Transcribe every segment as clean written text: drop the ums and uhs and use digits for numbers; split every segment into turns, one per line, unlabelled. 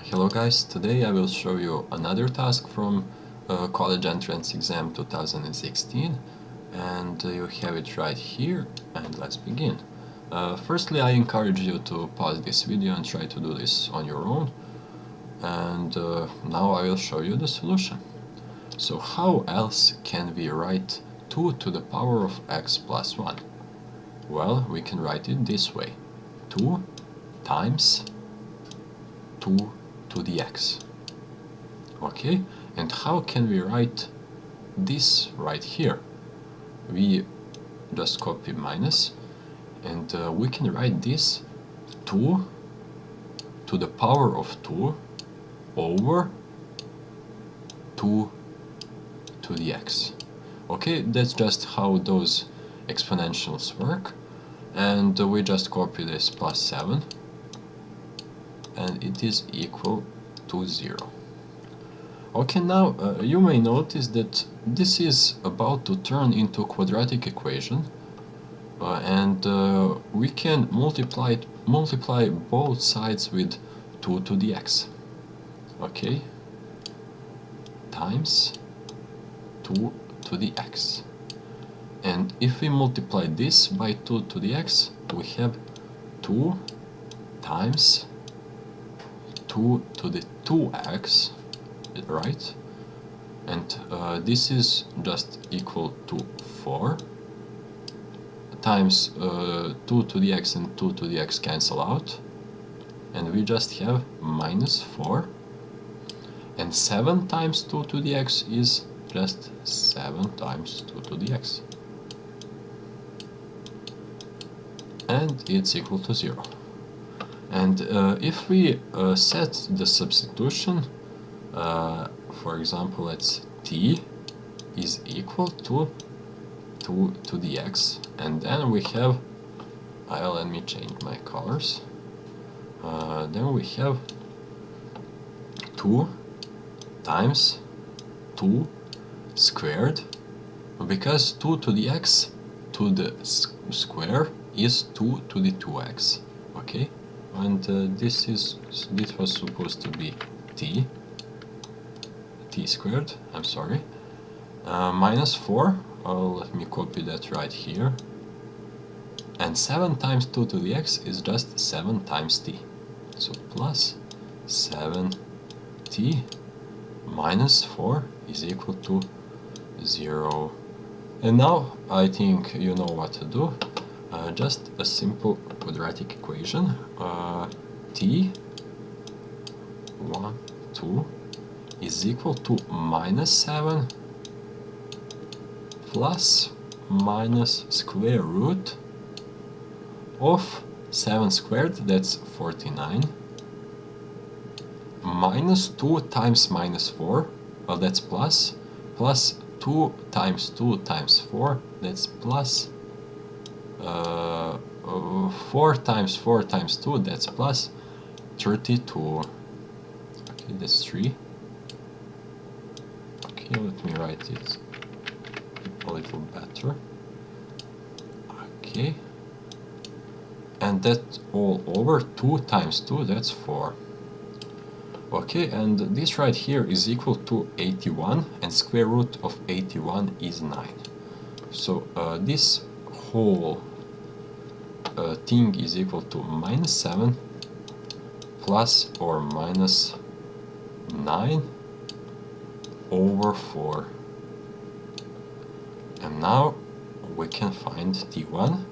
Hello guys, today I will show you another task from College Entrance Exam 2016 and you have it right here, and let's begin. Firstly, I encourage you to pause this video and try to do this on your own, and now I will show you the solution. So how else can we write 2 to the power of x plus 1? Well, we can write it this way: 2 times 2 to the x. Okay, and how can we write this right here? We just copy minus, and we can write this 2 to the power of 2 over 2 to the x. Okay, that's just how those exponentials work, and we just copy this plus 7, and it is equal to 0. Okay, now you may notice that this is about to turn into a quadratic equation, and we can multiply both sides with 2 to the x. Okay, times 2 to the x. And if we multiply this by 2 to the x, we have 2 times 2 to the 2x, right? And this is just equal to 4 times 2 to the x, and 2 to the x cancel out, and we just have minus 4, and 7 times 2 to the x is just 7 times 2 to the x, and it's equal to 0. And if we set the substitution, for example, let's t is equal to 2 to the x, and then we have, let me change my colors, then we have 2 times 2 squared, because 2 to the x to the square is 2 to the 2x, okay? And this was supposed to be t squared, I'm sorry, minus 4, let me copy that right here, and 7 times 2 to the x is just 7 times t, so plus 7t minus 4 is equal to 0. And now I think you know what to do. Just a simple quadratic equation, t 1 2 is equal to minus 7 plus minus square root of 7 squared, that's 49, minus 2 times minus 4, well, that's plus 2 times 2 times 4, that's plus 4 times 4 times 2, that's plus 32. Okay, that's 3. Okay, let me write it a little better. Okay, and that all over 2 times 2, that's 4. Okay, and this right here is equal to 81, and square root of 81 is 9. So this whole thing is equal to minus 7 plus or minus 9 over 4. And now we can find t1.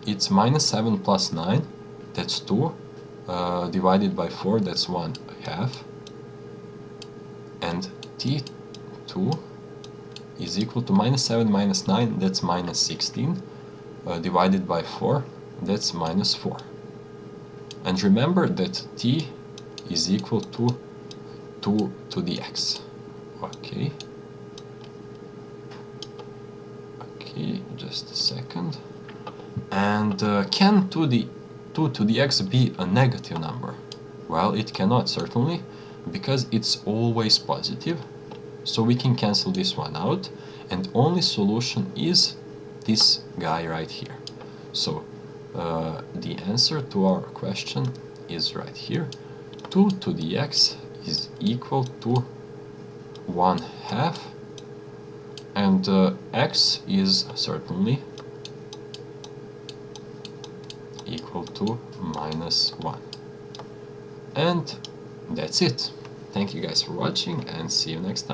It's minus 7 plus 9, that's 2, divided by 4, that's 1/2, and t2 is equal to minus 7 minus 9, that's minus 16, divided by 4, that's minus 4. And remember that t is equal to 2 to the x. Okay. Okay, just a second. And can 2 to the x be a negative number? Well, it cannot, certainly, because it's always positive. So we can cancel this one out, and only solution is this guy right here. So the answer to our question is right here. 2 to the x is equal to 1/2, and x is certainly equal to -1. And that's it. Thank you guys for watching, and see you next time.